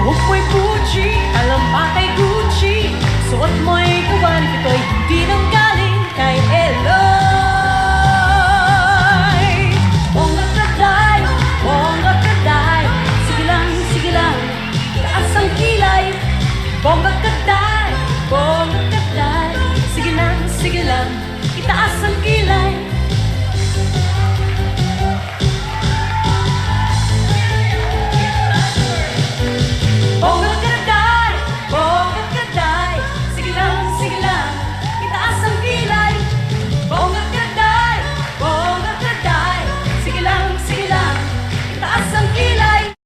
Buhok mo'y Gucci, alampatay Gucci. Suot mo'y kawan, ito'y hindi nang galing kay Elo.